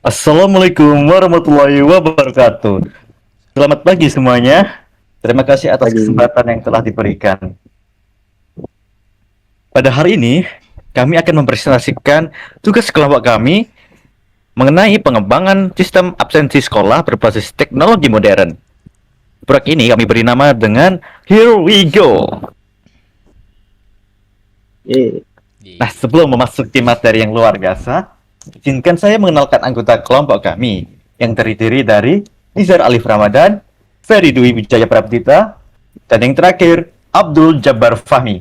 Assalamualaikum warahmatullahi wabarakatuh. Selamat pagi semuanya. Terima kasih atas Pagi. kesempatan yang telah diberikan. Pada hari ini, kami akan mempresentasikan tugas kelompok kami mengenai pengembangan sistem absensi sekolah berbasis teknologi modern. Proyek ini kami beri nama dengan Here We Go. Eh, Nah, Di sebelum memasuki materi yang luar biasa, izinkan saya mengenalkan anggota kelompok kami yang terdiri dari Nizar Alif Ramadan, Ferry Dwi Wijaya Prabdita, dan yang terakhir Abdul Jabbar Fahmi.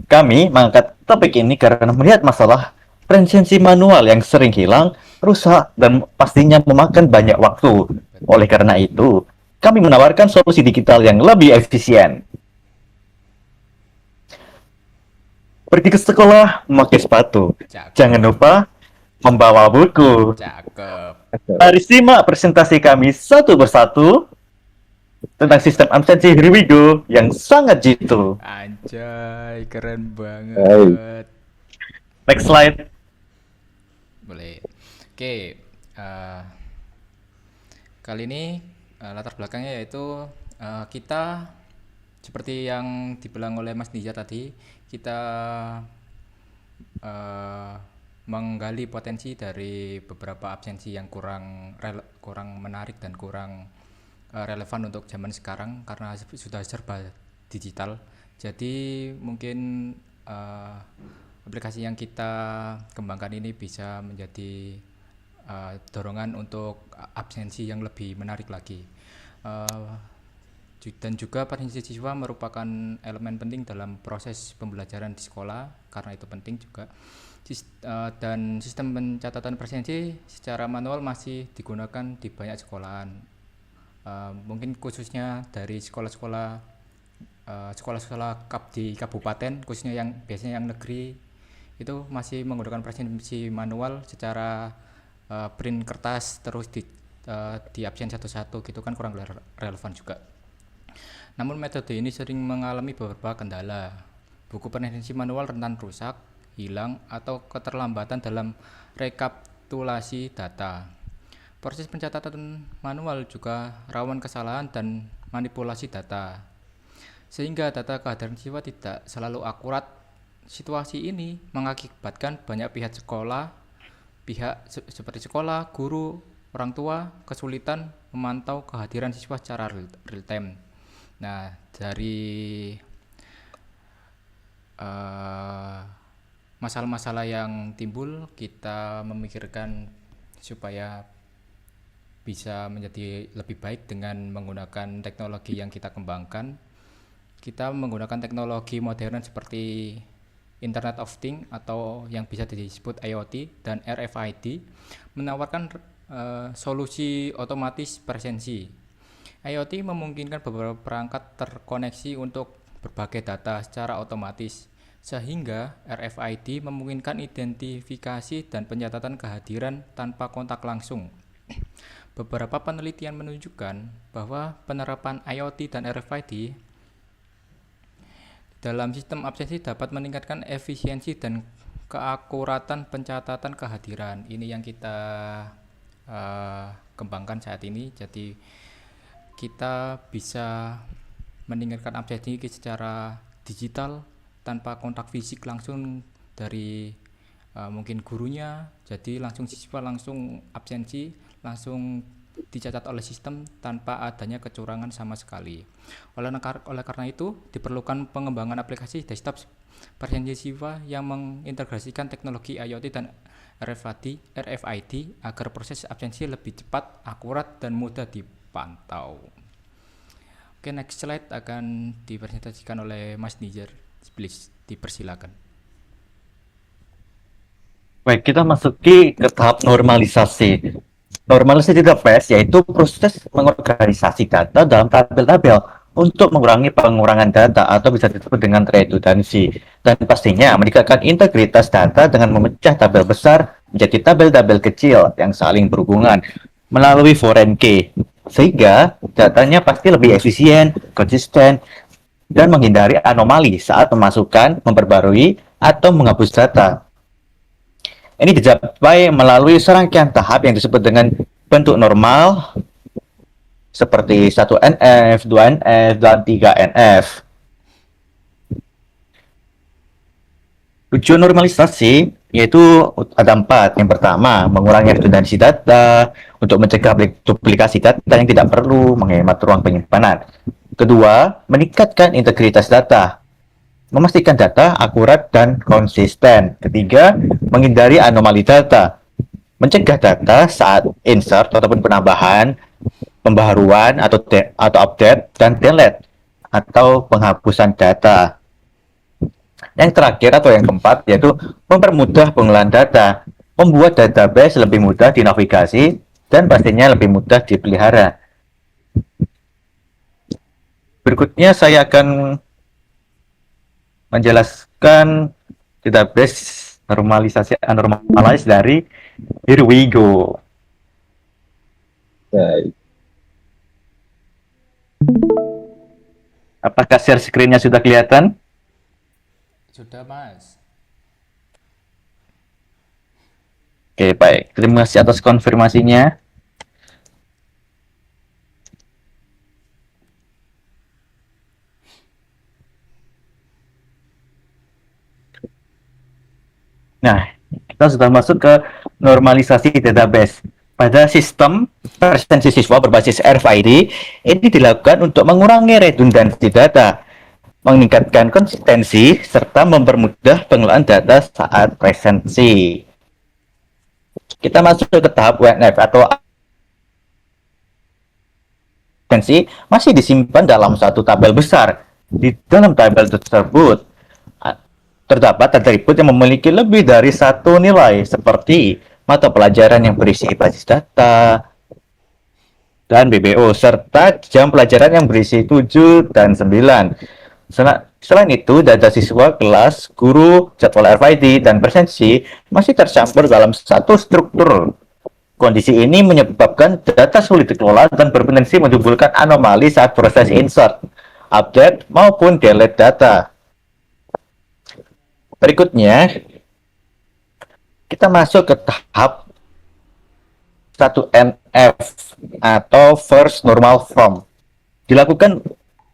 Kami mengangkat topik ini karena melihat masalah presensi manual yang sering hilang, rusak, dan pastinya memakan banyak waktu. Oleh karena itu, kami menawarkan solusi digital yang lebih efisien. Pergi ke sekolah memakai sepatu. Jangan cakep, lupa membawa buku. cakep. Mari simak presentasi kami satu persatu tentang sistem absensi Here We Go yang sangat jitu. Anjay, keren Hai. banget. Next slide. Boleh. Oke, kali ini latar belakangnya yaitu kita seperti yang dibilang oleh Mas Nija tadi, kita eh, menggali potensi dari beberapa absensi yang kurang menarik dan kurang relevan untuk zaman sekarang karena sudah serba digital. Jadi mungkin eh, aplikasi yang kita kembangkan ini bisa menjadi dorongan untuk absensi yang lebih menarik lagi. Eh, dan juga partisipasi siswa merupakan elemen penting dalam proses pembelajaran di sekolah karena itu penting juga. Dan sistem pencatatan presensi secara manual masih digunakan di banyak sekolahan. Mungkin khususnya dari sekolah-sekolah di kabupaten, khususnya yang biasanya yang negeri itu masih menggunakan presensi manual secara print kertas terus di absen satu-satu gitu kan kurang relevan juga. Namun metode ini sering mengalami beberapa kendala. Buku presensi manual rentan rusak, hilang, atau keterlambatan dalam rekapitulasi data. Proses pencatatan manual juga rawan kesalahan dan manipulasi data, sehingga data kehadiran siswa tidak selalu akurat. Situasi ini mengakibatkan banyak pihak seperti sekolah, guru, orang tua kesulitan memantau kehadiran siswa secara real time. Nah, dari uh, masalah-masalah yang timbul, kita memikirkan supaya bisa menjadi lebih baik dengan menggunakan teknologi yang kita kembangkan. Kita menggunakan teknologi modern seperti Internet of Things atau yang bisa disebut IoT dan RFID menawarkan solusi otomatis presensi. IoT memungkinkan beberapa perangkat terkoneksi untuk berbagai data secara otomatis, sehingga RFID memungkinkan identifikasi dan pencatatan kehadiran tanpa kontak langsung. Beberapa penelitian menunjukkan bahwa penerapan IoT dan RFID dalam sistem absensi dapat meningkatkan efisiensi dan keakuratan pencatatan kehadiran. Ini yang kita kembangkan saat ini. Jadi kita bisa meningkatkan absensi secara digital tanpa kontak fisik langsung dari mungkin gurunya. Jadi langsung siswa langsung absensi, langsung dicatat oleh sistem tanpa adanya kecurangan sama sekali. Oleh karena itu, diperlukan pengembangan aplikasi desktop presensi siswa yang mengintegrasikan teknologi IoT dan RFID agar proses absensi lebih cepat, akurat, dan mudah dipantau. Oke, next slide akan dipresentasikan oleh Mas Nijar. Please, dipersilakan. Baik, kita masuki ke tahap normalisasi. Normalisasi TPS yaitu proses mengorganisasi data dalam tabel-tabel untuk mengurangi pengurangan data atau bisa disebut dengan redundansi. Dan pastinya meningkatkan integritas data dengan memecah tabel besar menjadi tabel-tabel kecil yang saling berhubungan melalui foreign key. Sehingga datanya pasti lebih efisien, konsisten, dan menghindari anomali saat memasukkan, memperbarui, atau menghapus data. Ini dicapai melalui serangkaian tahap yang disebut dengan bentuk normal seperti 1NF, 2NF, dan 3NF. Tujuan normalisasi yaitu ada 4. Yang pertama, mengurangi redundansi data untuk mencegah duplikasi data yang tidak perlu, menghemat ruang penyimpanan. Kedua, meningkatkan integritas data, memastikan data akurat dan konsisten. Ketiga, menghindari anomali data, mencegah data saat insert ataupun penambahan, pembaharuan atau update, dan delete atau penghapusan data. Yang terakhir atau yang keempat yaitu mempermudah pengolahan data, membuat database lebih mudah dinavigasi dan pastinya lebih mudah dipelihara. Berikutnya saya akan menjelaskan database normalisasi unnormalized dari Here We Go. Baik. Apakah share screen-nya sudah kelihatan? Sudah, Mas. Oke, baik. Terima kasih atas konfirmasinya. Nah, kita sudah masuk ke normalisasi database. Pada sistem presensi siswa berbasis RFID, ini dilakukan untuk mengurangi redundansi data, meningkatkan konsistensi, serta mempermudah pengelolaan data saat presensi. Kita masuk ke tahap WNF atau presensi masih disimpan dalam satu tabel besar. Di dalam tabel tersebut terdapat atribut yang memiliki lebih dari satu nilai seperti mata pelajaran yang berisi basis data dan BBO serta jam pelajaran yang berisi 7 dan 9. Selain itu, data siswa, kelas, guru, jadwal RFID, dan presensi masih tercampur dalam satu struktur. Kondisi ini menyebabkan data sulit dikelola dan berpotensi menimbulkan anomali saat proses insert, update, maupun delete data. Berikutnya, kita masuk ke tahap 1NF atau First Normal Form.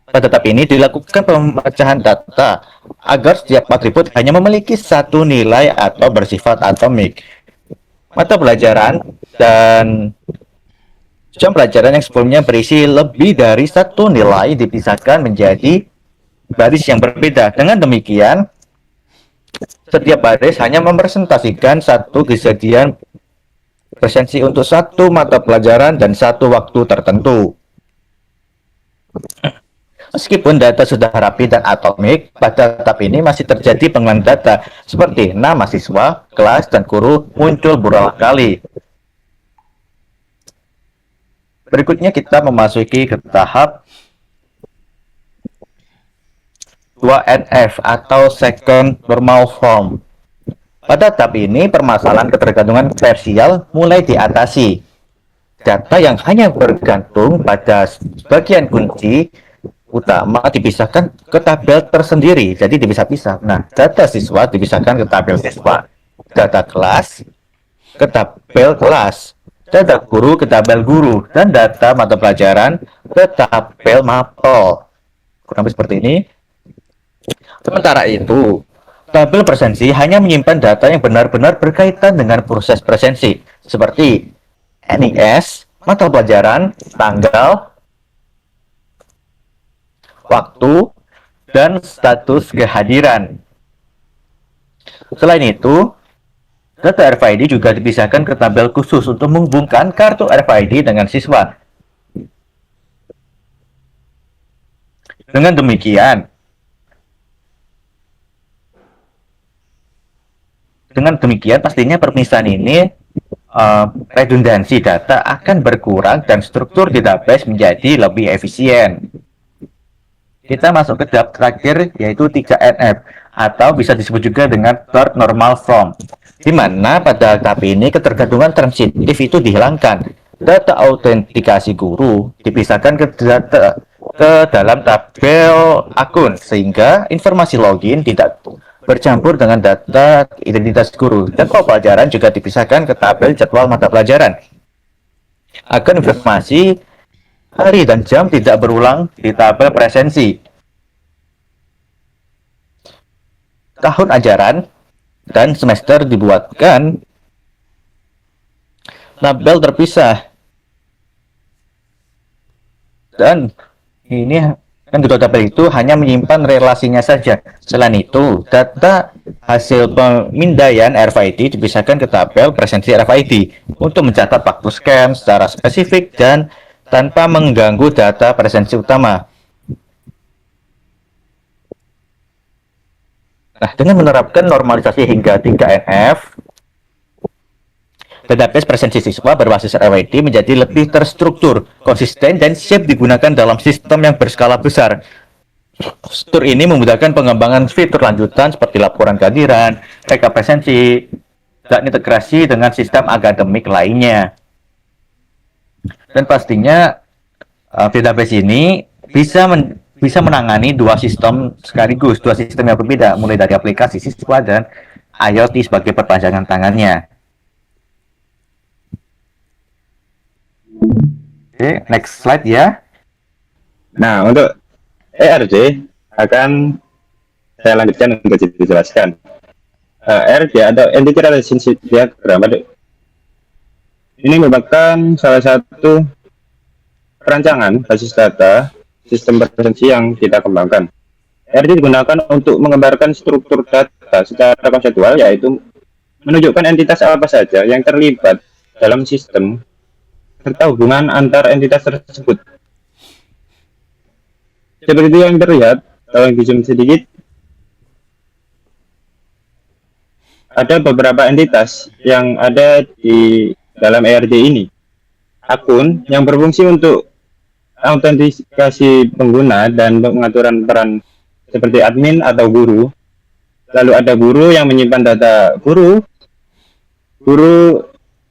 Pada tahap ini dilakukan pemecahan data agar setiap atribut hanya memiliki satu nilai atau bersifat atomik. Mata pelajaran dan jam pelajaran yang sebelumnya berisi lebih dari satu nilai dipisahkan menjadi baris yang berbeda. Dengan demikian, setiap baris hanya merepresentasikan satu kejadian presensi untuk satu mata pelajaran dan satu waktu tertentu. Meskipun data sudah rapi dan atomik, pada tahap ini masih terjadi pengolahan data seperti nama siswa, kelas, dan guru muncul berulang kali. Berikutnya kita memasuki ke tahap 2NF atau Second Normal Form. Pada tahap ini, permasalahan ketergantungan parsial mulai diatasi. Data yang hanya bergantung pada bagian kunci utama dipisahkan ke tabel tersendiri, jadi dipisah-pisah. Nah, data siswa dipisahkan ke tabel siswa, data kelas ke tabel kelas, data guru ke tabel guru, dan data mata pelajaran ke tabel mapel. Kurang lebih seperti ini. Sementara itu, tabel presensi hanya menyimpan data yang benar-benar berkaitan dengan proses presensi, seperti NIS, mata pelajaran, tanggal, waktu, dan status kehadiran. Selain itu, data RFID juga dipisahkan ke tabel khusus untuk menghubungkan kartu RFID dengan siswa. Dengan demikian, pastinya permisahan ini redundansi data akan berkurang dan struktur database menjadi lebih efisien. Kita masuk ke tahap terakhir yaitu 3NF atau bisa disebut juga dengan Third Normal Form, di mana pada tahap ini ketergantungan transitif itu dihilangkan. Data autentikasi guru dipisahkan ke dalam tabel akun sehingga informasi login tidak bercampur dengan data identitas guru. Jadwal pelajaran juga dipisahkan ke tabel jadwal mata pelajaran. Agar informasi hari dan jam tidak berulang di tabel presensi. Tahun ajaran dan semester dibuatkan tabel terpisah. Dan ini kan kedua tabel itu hanya menyimpan relasinya saja. Selain itu, data hasil pemindaian RFID dipisahkan ke tabel presensi RFID untuk mencatat waktu scan secara spesifik dan tanpa mengganggu data presensi utama. Nah, dengan menerapkan normalisasi hingga 3NF, database presensi siswa berbasis RFID menjadi lebih terstruktur, konsisten, dan siap digunakan dalam sistem yang berskala besar. Struktur ini memudahkan pengembangan fitur lanjutan seperti laporan kehadiran, rekap presensi, dan integrasi dengan sistem akademik lainnya. Dan pastinya database ini bisa menangani dua sistem sekaligus, dua sistem yang berbeda, mulai dari aplikasi siswa dan IoT sebagai perpanjangan tangannya. Oke, next slide ya. Nah, untuk ERD akan saya lanjutkan untuk dijelaskan. ERD atau Entity Relationship Diagram ini merupakan salah satu perancangan basis data sistem presensi yang kita kembangkan. ERD digunakan untuk menggambarkan struktur data secara konseptual, yaitu menunjukkan entitas apa saja yang terlibat dalam sistem serta hubungan antar entitas tersebut. Seperti yang terlihat, kalau di zoom sedikit, ada beberapa entitas yang ada di dalam ERD ini. Akun yang berfungsi untuk autentikasi pengguna dan pengaturan peran seperti admin atau guru. Lalu ada guru yang menyimpan data guru,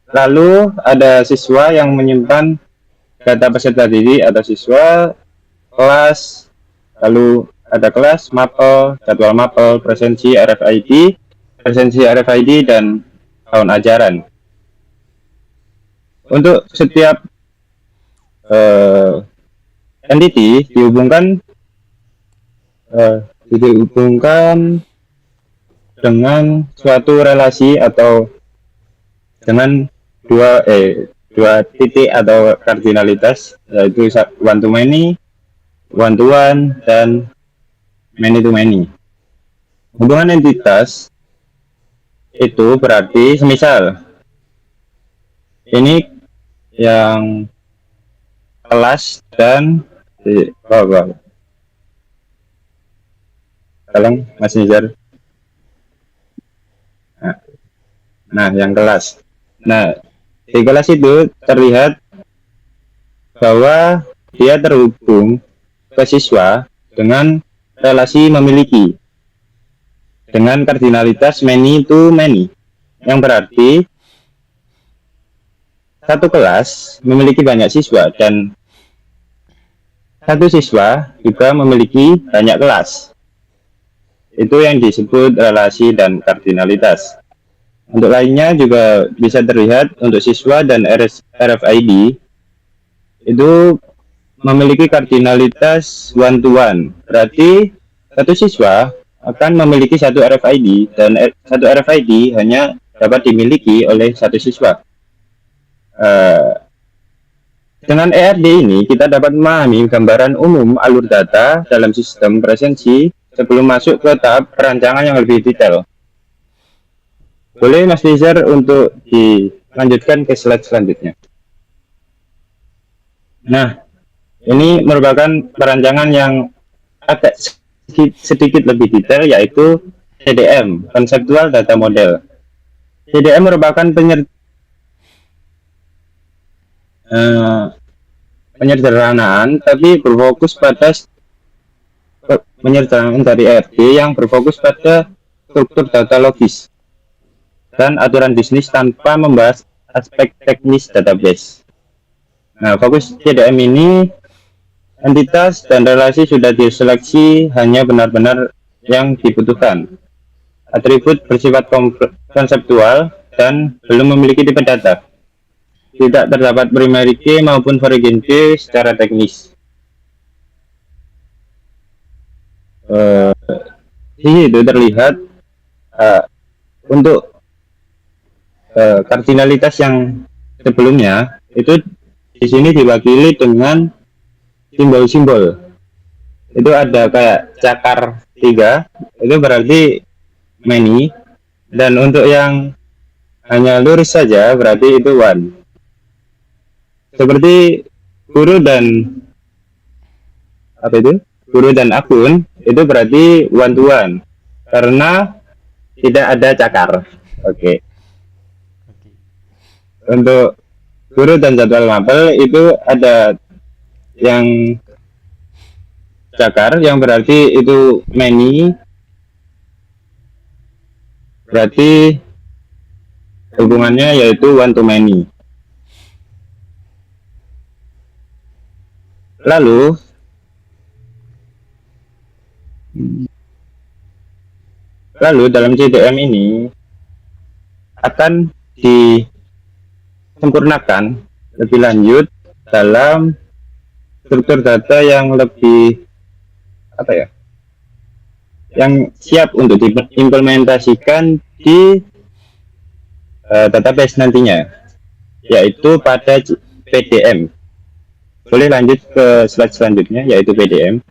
lalu ada siswa yang menyimpan data peserta didik atau siswa, kelas, lalu ada kelas, mapel, jadwal mapel, presensi RFID, dan tahun ajaran. Untuk setiap entity dihubungkan dengan suatu relasi atau dengan dua titik atau kardinalitas, yaitu one to many, one to one, dan many to many. Hubungan entitas itu berarti semisal ini yang kelas dan tolong Mas Nizar. Nah, yang kelas. Nah, di kelas itu terlihat bahwa dia terhubung ke siswa dengan relasi memiliki dengan kardinalitas many to many, yang berarti satu kelas memiliki banyak siswa dan satu siswa juga memiliki banyak kelas. Itu yang disebut relasi dan kardinalitas. Untuk lainnya juga bisa terlihat untuk siswa dan RFID itu memiliki kardinalitas one to one. Berarti satu siswa akan memiliki satu RFID dan satu RFID hanya dapat dimiliki oleh satu siswa. Dengan ERD ini kita dapat memahami gambaran umum alur data dalam sistem presensi sebelum masuk ke tahap perancangan yang lebih detail. Boleh Mas Nizar untuk dilanjutkan ke slide selanjutnya. Nah, ini merupakan perancangan yang agak sedikit lebih detail, yaitu CDM, Conceptual Data Model. CDM merupakan penyederhanaan, tapi berfokus pada penyederhanaan dari ERD yang berfokus pada struktur data logis dan aturan bisnis tanpa membahas aspek teknis database. Nah, fokus CDM ini, entitas dan relasi sudah diseleksi hanya benar-benar yang dibutuhkan. atribut bersifat konseptual dan belum memiliki tipe data. Tidak terdapat primary key maupun foreign key secara teknis. Di situ terlihat untuk kardinalitas yang sebelumnya itu di sini diwakili dengan simbol-simbol. Itu ada kayak cakar 3, itu berarti many, dan untuk yang hanya lurus saja berarti itu one. Seperti guru dan akun itu berarti one to one karena tidak ada cakar. Oke. Untuk guru dan jadwal mapel itu ada yang cakar yang berarti itu many, berarti hubungannya yaitu one to many. Lalu dalam CDM ini akan disempurnakan lebih lanjut dalam struktur data yang lebih yang siap untuk diimplementasikan di database nantinya, yaitu pada PDM. Boleh lanjut ke slide selanjutnya, yaitu PDM.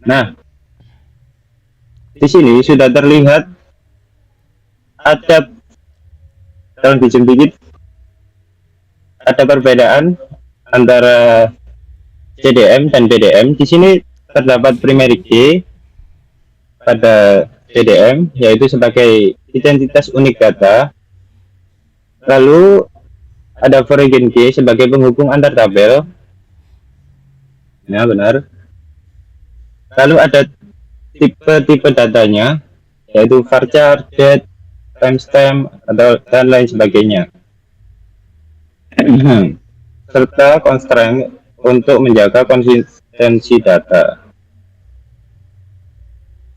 Nah, di sini sudah terlihat ada, tolong di zoom dikit, ada perbedaan antara CDM dan PDM. Di sini terdapat primary key pada CDM, yaitu sebagai identitas unik data. Lalu ada foreign key sebagai penghubung antar tabel. Nah, benar. Lalu ada tipe-tipe datanya, yaitu varchar, date, timestamp, dan lain sebagainya. Serta constraint untuk menjaga konsistensi data.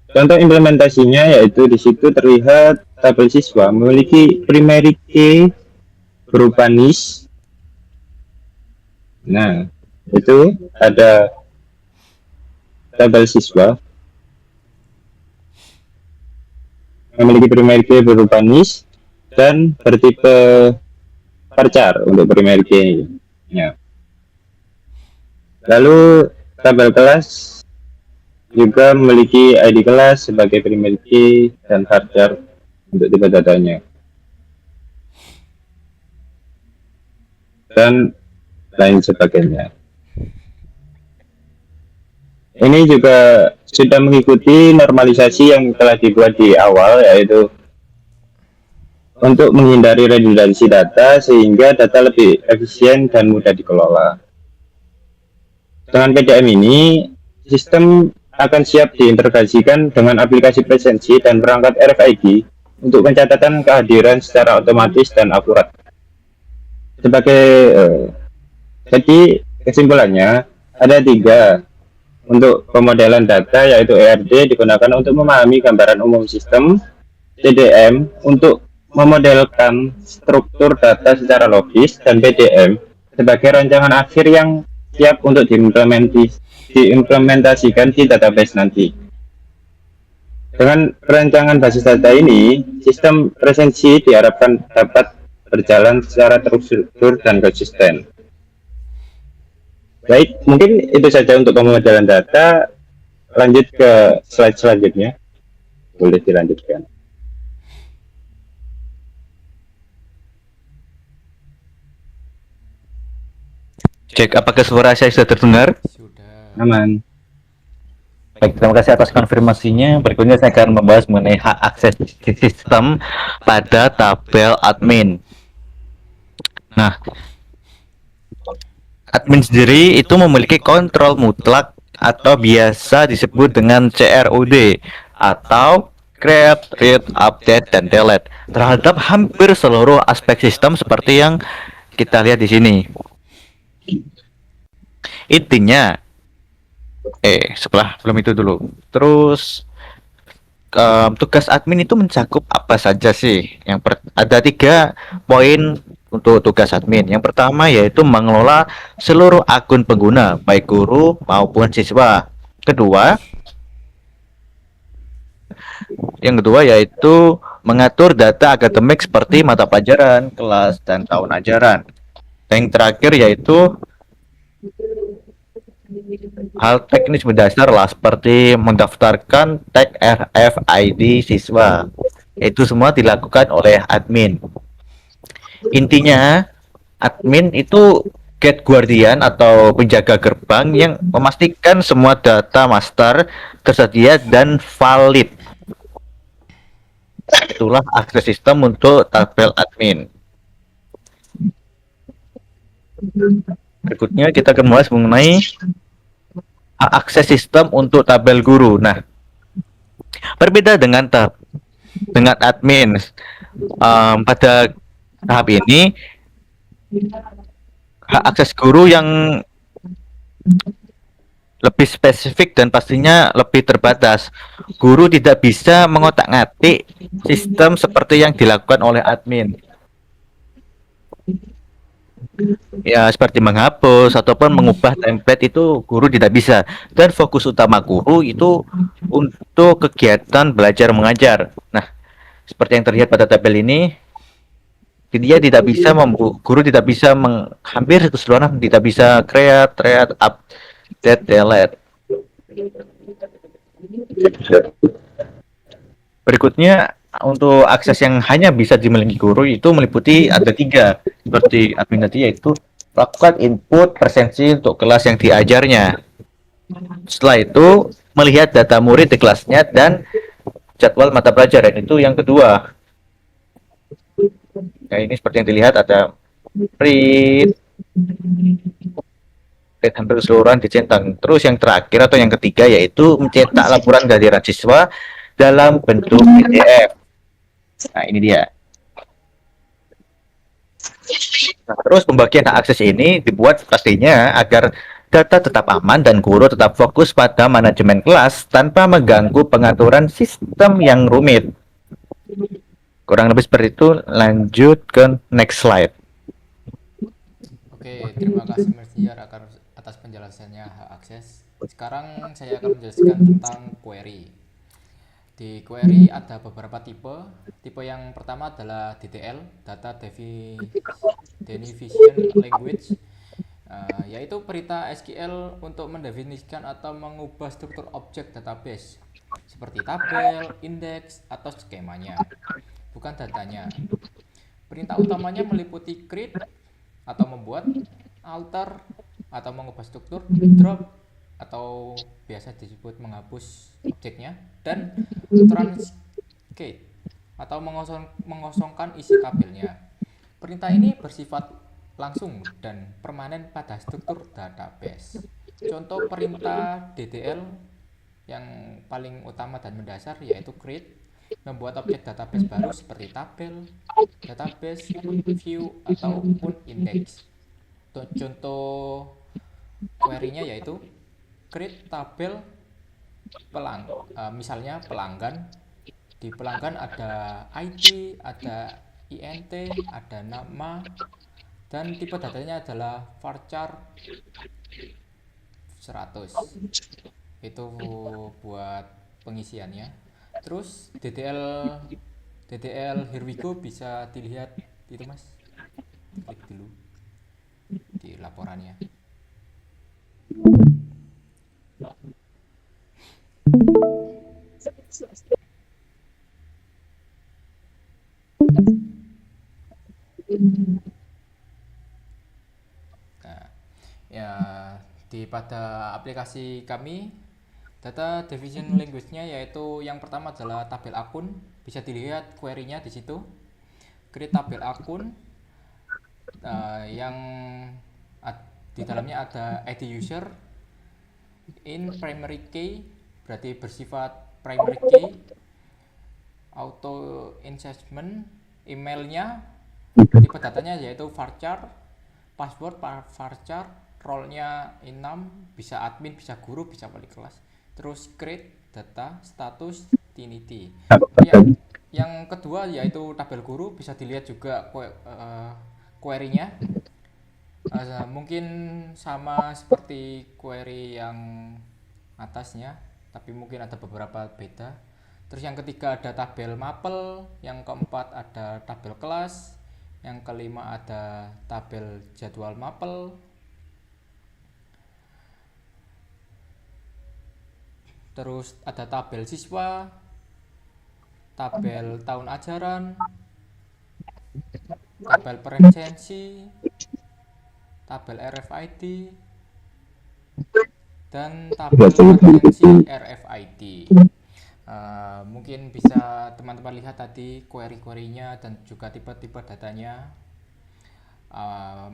Contoh implementasinya yaitu di situ terlihat tabel siswa memiliki primary key berupa niche. Nah, itu ada tabel siswa memiliki primary key berupa niche dan bertipe varchar untuk primary key-nya. Lalu tabel kelas juga memiliki ID kelas sebagai primary key dan varchar untuk tipe datanya. Dan lain sebagainya. Ini juga sudah mengikuti normalisasi yang telah dibuat di awal, yaitu untuk menghindari redundansi data sehingga data lebih efisien dan mudah dikelola. Dengan PDM ini, sistem akan siap diintegrasikan dengan aplikasi presensi dan perangkat RFID untuk pencatatan kehadiran secara otomatis dan akurat. Jadi kesimpulannya ada 3. Untuk pemodelan data, yaitu ERD digunakan untuk memahami gambaran umum sistem, CDM untuk memodelkan struktur data secara logis, dan PDM sebagai rancangan akhir yang siap untuk diimplementasikan di database nanti. Dengan perancangan basis data ini, sistem presensi diharapkan dapat berjalan secara terstruktur dan konsisten. Baik, mungkin itu saja untuk pemodelan data. Lanjut ke slide selanjutnya. Boleh dilanjutkan. Cek apakah suara saya sudah terdengar? Sudah. Aman. Baik, terima kasih atas konfirmasinya. Berikutnya saya akan membahas mengenai hak akses sistem pada tabel admin. Nah, admin sendiri itu memiliki kontrol mutlak atau biasa disebut dengan CRUD atau create, read, update, dan delete terhadap hampir seluruh aspek sistem seperti yang kita lihat di sini. Intinya, belum itu dulu. Terus tugas admin itu mencakup apa saja sih? Ada 3 poin untuk tugas admin. Yang pertama yaitu mengelola seluruh akun pengguna, baik guru maupun siswa. Kedua, yang kedua yaitu mengatur data akademik seperti mata pelajaran, kelas, dan tahun ajaran. Yang terakhir yaitu hal teknis mendasar lah seperti mendaftarkan tag RFID siswa. Itu semua dilakukan oleh admin. Intinya, admin itu gate guardian atau penjaga gerbang yang memastikan semua data master tersedia dan valid. Itulah akses sistem untuk tabel admin. Berikutnya kita akan membahas mengenai akses sistem untuk tabel guru. Nah, berbeda dengan admin, pada tahap ini hak akses guru yang lebih spesifik dan pastinya lebih terbatas. Guru tidak bisa mengotak-ngatik sistem seperti yang dilakukan oleh admin. Ya, seperti menghapus ataupun mengubah template itu guru tidak bisa. Dan fokus utama guru itu untuk kegiatan belajar mengajar. Nah, seperti yang terlihat pada tabel ini, dia tidak bisa guru tidak bisa hampir keseluruhan tidak bisa create, update, delete. Berikutnya untuk akses yang hanya bisa dimiliki guru itu meliputi ada 3 seperti admin tadi, yaitu lakukan input presensi untuk kelas yang diajarnya. Setelah itu melihat data murid di kelasnya dan jadwal mata pelajaran, itu yang kedua. Nah, ini seperti yang dilihat ada print hampir keseluruhan dicetak. Terus yang terakhir atau yang ketiga yaitu mencetak laporan kehadiran siswa dalam bentuk PDF. Nah, ini dia. Nah, terus pembagian hak akses ini dibuat pastinya agar data tetap aman dan guru tetap fokus pada manajemen kelas tanpa mengganggu pengaturan sistem yang rumit. Kurang lebih seperti itu. Lanjut ke next slide. Oke, terima kasih Mas Diar atas penjelasannya hak akses. Sekarang saya akan menjelaskan tentang query. Di query ada beberapa tipe. Tipe yang pertama adalah DTL, Data Definition Language, yaitu perintah SQL untuk mendefinisikan atau mengubah struktur objek database seperti tabel, indeks, atau skemanya, bukan datanya. Perintah utamanya meliputi create atau membuat, alter atau mengubah struktur, drop atau biasa disebut menghapus objeknya, dan transcade atau mengosongkan isi tabelnya. Perintah ini bersifat langsung dan permanen pada struktur database. Contoh perintah DTL yang paling utama dan mendasar yaitu create, membuat objek database baru seperti tabel, database, view, ataupun index. Contoh query-nya yaitu create tabel misalnya pelanggan. Di pelanggan ada ID, ada INT, ada nama, dan tipe datanya adalah varchar 100. Itu buat pengisiannya. Terus DTL here we go bisa dilihat itu Mas, klik dulu di laporannya. Nah, ya pada aplikasi kami data division language-nya yaitu yang pertama adalah tabel akun, bisa dilihat query-nya di situ. Create tabel akun yang di dalamnya ada ID user, in primary key berarti bersifat primary key, auto insertion, emailnya, tipe datanya yaitu varchar, password varchar, role-nya in6, bisa admin, bisa guru, bisa wali kelas. Terus create data, status, Tinity. Apa? Yang kedua yaitu tabel guru, bisa dilihat juga query-nya. Mungkin sama seperti query yang atasnya, tapi mungkin ada beberapa beda. Terus yang ketiga ada tabel mapel, yang keempat ada tabel kelas, yang kelima ada tabel jadwal mapel. Terus ada tabel siswa, tabel tahun ajaran, tabel presensi, tabel RFID, dan tabel presensi RFID. Mungkin bisa teman-teman lihat tadi query-query-nya dan juga tipe-tipe datanya.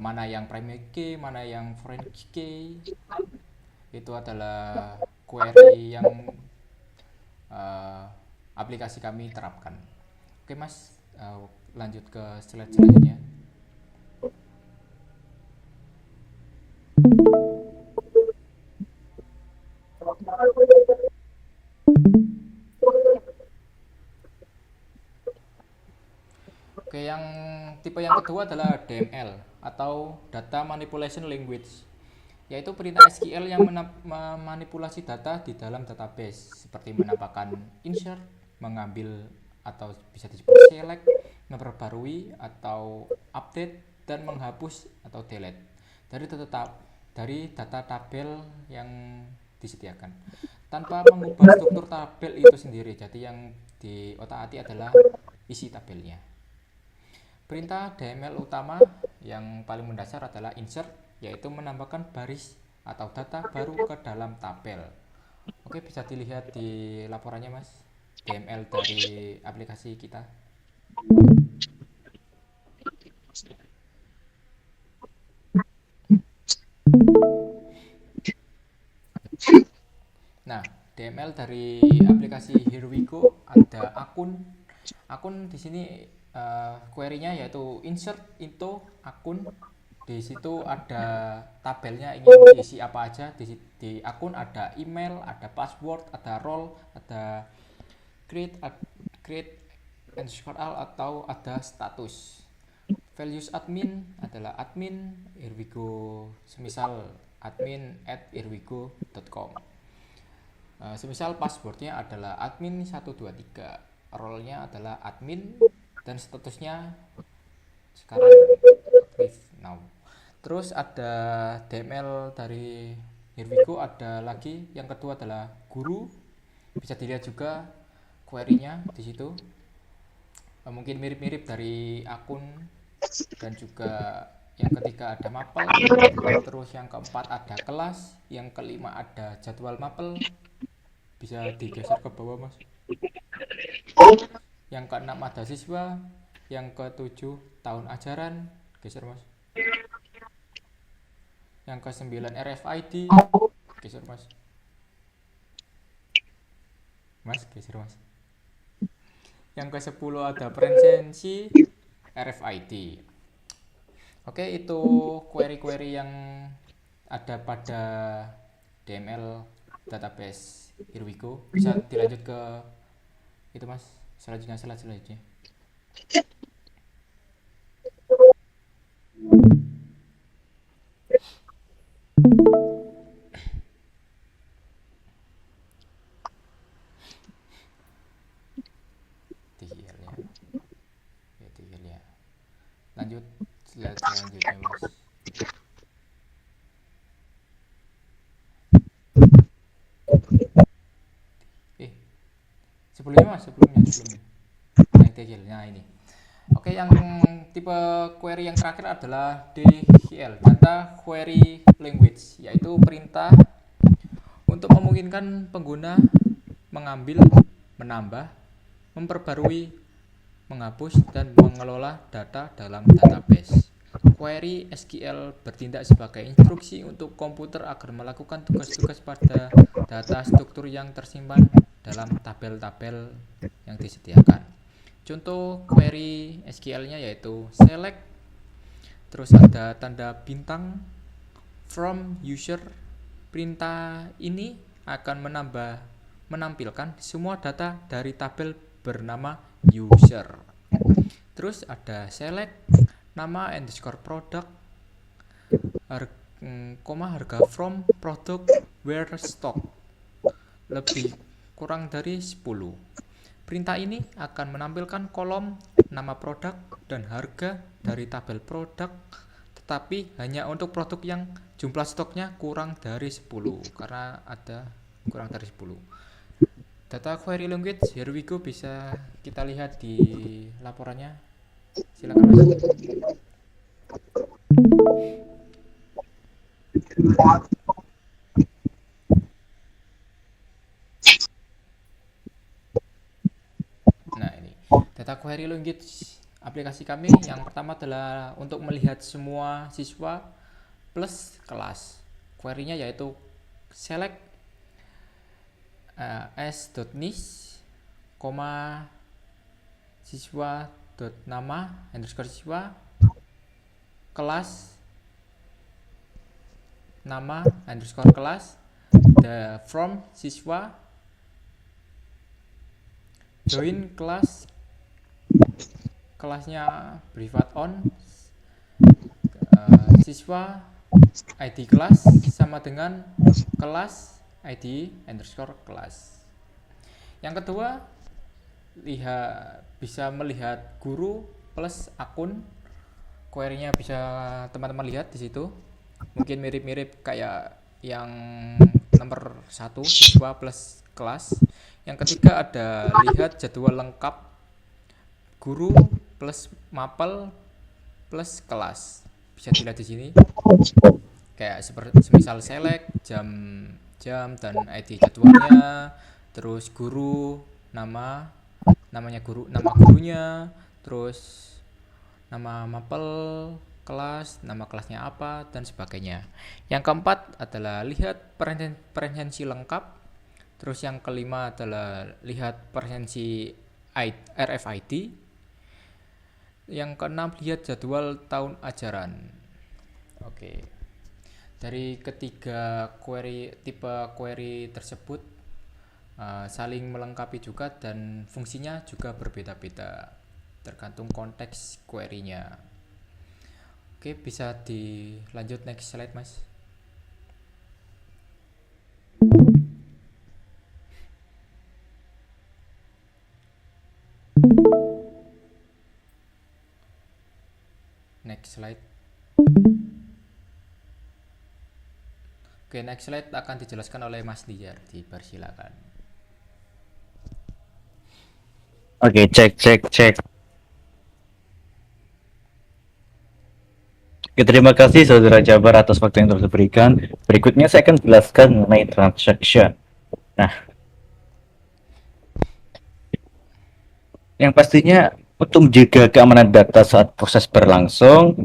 Mana yang primary key, mana yang foreign key. Itu adalah query yang aplikasi kami terapkan. Oke Mas, lanjut ke slide selanjutnya. Oke, yang tipe yang kedua adalah DML atau Data Manipulation Language, yaitu perintah SQL yang memanipulasi data di dalam database, seperti menambahkan insert, mengambil atau bisa disebut select, memperbarui atau update, dan menghapus atau delete dari data tabel yang disediakan, tanpa mengubah struktur tabel itu sendiri. Jadi yang di otak-atik adalah isi tabelnya. Perintah DML utama yang paling mendasar adalah insert, yaitu menambahkan baris atau data baru ke dalam tabel. Oke, bisa dilihat di laporannya Mas, DML dari aplikasi kita. Nah, DML dari aplikasi Here We Go ada akun di sini. Query-nya yaitu insert into akun. Di situ ada tabelnya, ingin diisi apa aja. Di akun ada email, ada password, ada role, ada create and all, atau ada status. Values admin adalah admin Here We Go, semisal admin@herewego.com. Semisal passwordnya adalah admin 123, role-nya adalah admin, dan statusnya sekarang active now. Terus ada DML dari Here We Go, ada lagi yang kedua adalah guru. Bisa dilihat juga query-nya di situ. Mungkin mirip-mirip dari akun, dan juga yang ketiga ada mapel. Terus yang keempat ada kelas, yang kelima ada jadwal mapel. Bisa digeser ke bawah Mas. Yang keenam ada siswa, yang ketujuh tahun ajaran, geser Mas. Yang ke-9 RFID, geser Mas. Mas, geser Mas. Yang ke-10 ada presensi RFID. Oke, itu query-query yang ada pada DML database Here We Go. Bisa dilanjut ke itu Mas, selanjutnya. Lanjut slide selanjutnya Mas. Sebelumnya. Nah, ini. Oke, yang tipe query yang terakhir adalah DQL, Data Query Language, yaitu perintah untuk memungkinkan pengguna mengambil, menambah, memperbarui, menghapus, dan mengelola data dalam database. Query SQL bertindak sebagai instruksi untuk komputer agar melakukan tugas-tugas pada data struktur yang tersimpan dalam tabel-tabel yang disediakan. Contoh query SQL-nya yaitu select, terus ada tanda bintang, from user. Perintah ini akan menambah menampilkan semua data dari tabel bernama user. Terus ada select nama underscore product harga from product where stock lebih kurang dari 10. Perintah ini akan menampilkan kolom nama produk dan harga dari tabel produk, tetapi hanya untuk produk yang jumlah stoknya kurang dari 10 karena ada kurang dari 10. Data query language, here we go, bisa kita lihat di laporannya. Silakan Mas. Nah, ini data query language aplikasi kami. Yang pertama adalah untuk melihat semua siswa plus kelas. Query-nya yaitu select s.nis, siswa nama underscore siswa kelas nama underscore kelas the from siswa join kelas, kelasnya privat on, siswa ID kelas sama dengan kelas ID underscore kelas. Yang kedua, bisa melihat guru plus akun. Query-nya bisa teman-teman lihat di situ. Mungkin mirip-mirip kayak yang nomor 1, siswa plus kelas. Yang ketiga ada lihat jadwal lengkap guru plus mapel plus kelas. Bisa dilihat di sini. Kayak seperti misal select jam dan ID jadwalnya, terus guru namanya guru, nama gurunya, terus nama mapel kelas, nama kelasnya apa, dan sebagainya. Yang keempat adalah lihat preferensi lengkap. Terus yang kelima adalah lihat preferensi RFID. Yang keenam lihat jadwal tahun ajaran. Oke. Dari ketiga tipe query tersebut saling melengkapi juga dan fungsinya juga berbeda-beda tergantung konteks query-nya. Oke, bisa dilanjut next slide, Mas. Next slide. Oke, next slide akan dijelaskan oleh Mas Dijar. Dipersilakan. Oke, cek. Oke, terima kasih Saudara Jabar atas waktu yang telah diberikan. Berikutnya saya akan jelaskan mengenai transaction. Nah, yang pastinya untuk menjaga keamanan data saat proses berlangsung,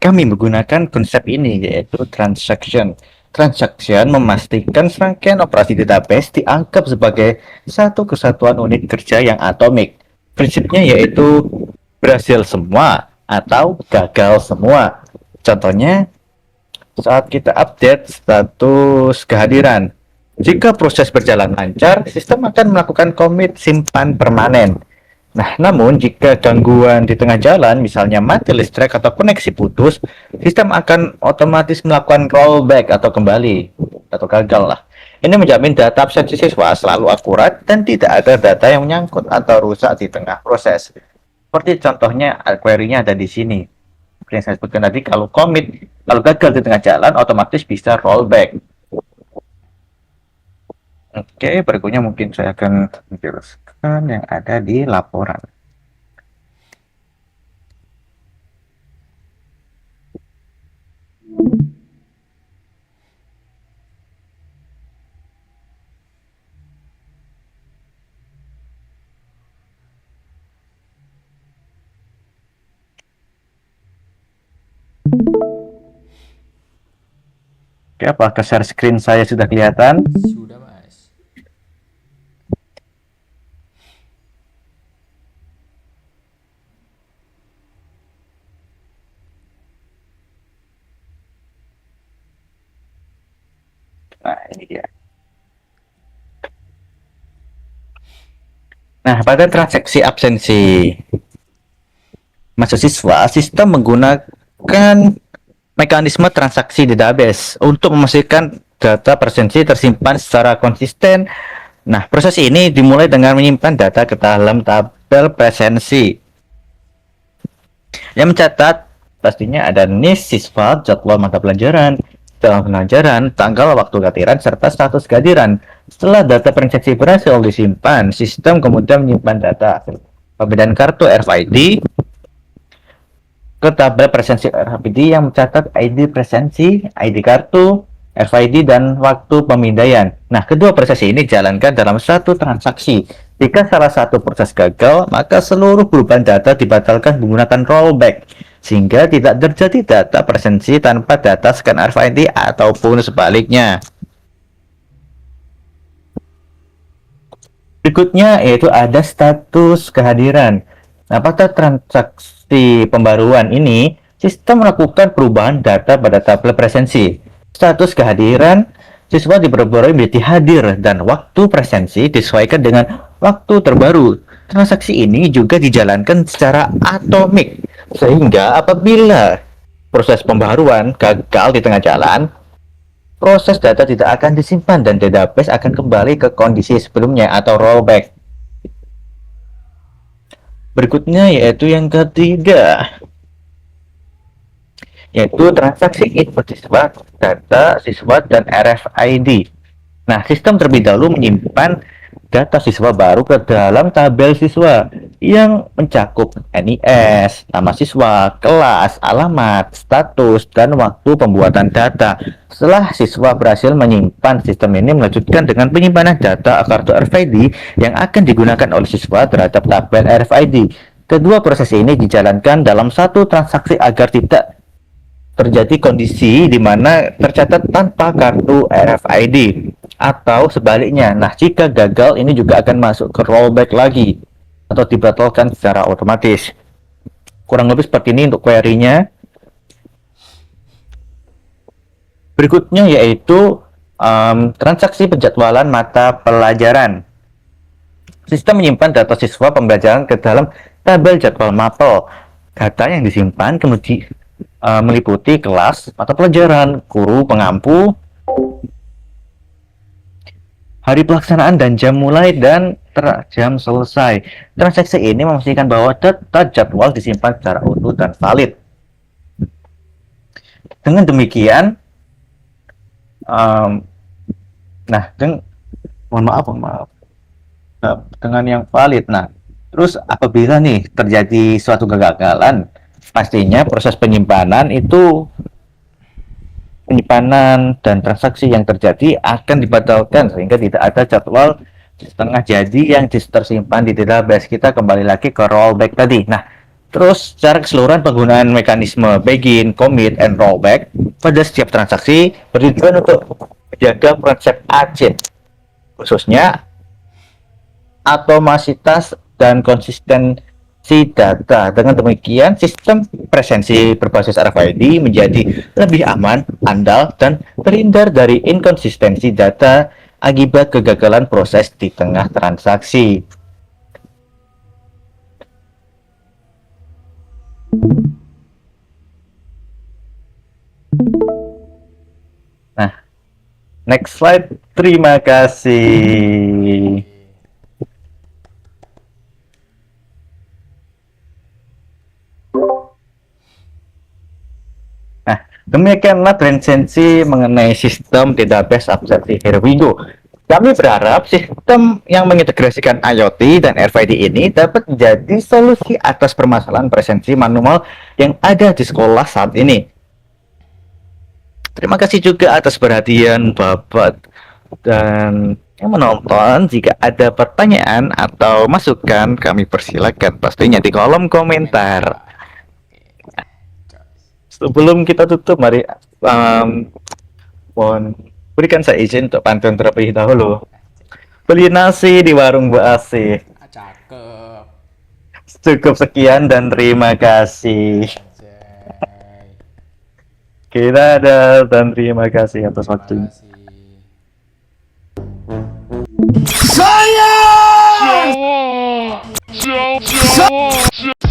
kami menggunakan konsep ini yaitu transaction. Transaction memastikan serangkaian operasi database dianggap sebagai satu kesatuan unit kerja yang atomik. Prinsipnya yaitu berhasil semua atau gagal semua. Contohnya, saat kita update status kehadiran, jika proses berjalan lancar, sistem akan melakukan commit simpan permanen. Nah, namun jika gangguan di tengah jalan, misalnya mati listrik atau koneksi putus, sistem akan otomatis melakukan rollback atau kembali atau gagal lah. Ini menjamin data absensi siswa selalu akurat dan tidak ada data yang menyangkut atau rusak di tengah proses. Seperti contohnya query-nya ada di sini. Seperti yang saya sebutkan tadi, kalau gagal di tengah jalan, otomatis bisa rollback. Oke, berikutnya mungkin saya akan menjelaskan yang ada di laporan. Oke, apakah share screen saya sudah kelihatan? Sudah, Mas. Nah, ini dia. Nah, pada transaksi absensi mahasiswa, sistem menggunakan mekanisme transaksi database untuk memastikan data presensi tersimpan secara konsisten. Nah, proses ini dimulai dengan menyimpan data ke dalam tabel presensi yang mencatat pastinya ada NIS siswa, jadwal mata pelajaran, tanggal waktu kehadiran, serta status kehadiran. Setelah data presensi berhasil disimpan, sistem kemudian menyimpan data pembedaan kartu RFID ke tabel presensi RFID yang mencatat ID presensi, ID kartu, RFID, dan waktu pemindaian. Nah, kedua proses ini dijalankan dalam satu transaksi. Jika salah satu proses gagal, maka seluruh perubahan data dibatalkan menggunakan rollback, sehingga tidak terjadi data presensi tanpa data scan RFID ataupun sebaliknya. Berikutnya yaitu ada status kehadiran. Nah, pada transaksi pembaruan ini, sistem melakukan perubahan data pada tabel presensi. Status kehadiran siswa diperbarui menjadi hadir dan waktu presensi disesuaikan dengan waktu terbaru. Transaksi ini juga dijalankan secara atomik, sehingga apabila proses pembaruan gagal di tengah jalan, proses data tidak akan disimpan dan database akan kembali ke kondisi sebelumnya atau rollback. Berikutnya yaitu yang ketiga, yaitu transaksi input siswa, data siswa, dan RFID. Nah, sistem terlebih dahulu menyimpan data siswa baru ke dalam tabel siswa yang mencakup NIS, nama siswa, kelas, alamat, status, dan waktu pembuatan data. Setelah siswa berhasil menyimpan, sistem ini melanjutkan dengan penyimpanan data kartu RFID yang akan digunakan oleh siswa terhadap tabel RFID. Kedua proses ini dijalankan dalam satu transaksi agar tidak terjadi kondisi di mana tercatat tanpa kartu RFID atau sebaliknya. Nah, jika gagal ini juga akan masuk ke rollback lagi atau dibatalkan secara otomatis. Kurang lebih seperti ini untuk query-nya. Berikutnya yaitu transaksi penjadwalan mata pelajaran. Sistem menyimpan data siswa pembelajaran ke dalam tabel jadwal mapel. Data yang disimpan kemudian meliputi kelas, mata pelajaran, guru, pengampu, hari pelaksanaan, dan jam mulai dan jam selesai. Transaksi ini memastikan bahwa data jadwal disimpan secara utuh dan valid. Dengan demikian, mohon maaf. Dengan yang valid. Nah, terus apabila nih terjadi suatu kegagalan, pastinya proses penyimpanan dan transaksi yang terjadi akan dibatalkan sehingga tidak ada jadwal setengah jadi yang tersimpan di database. Kita kembali lagi ke rollback tadi. Nah, terus secara keseluruhan penggunaan mekanisme begin, commit, and rollback pada setiap transaksi bertujuan untuk menjaga konsep agile, khususnya atomasitas dan konsistensi data. Dengan demikian, sistem presensi berbasis RFID menjadi lebih aman, andal, dan terhindar dari inkonsistensi data akibat kegagalan proses di tengah transaksi. Nah, next slide. Terima kasih. Demikianlah presensi mengenai sistem database absensi. Here we go. Kami berharap sistem yang mengintegrasikan IoT dan RFID ini dapat menjadi solusi atas permasalahan presensi manual yang ada di sekolah saat ini. Terima kasih juga atas perhatian Bapak dan yang menonton. Jika ada pertanyaan atau masukan, kami persilakan pastinya di kolom komentar. Sebelum kita tutup, mari mohon berikan saya izin untuk pantun terlebih dahulu. Beli nasi di warung Bu Asih. Cakep. Cukup sekian dan terima kasih. Kita ada dan terima kasih atas waktunya. Saya! Yeay. 叫叫叫！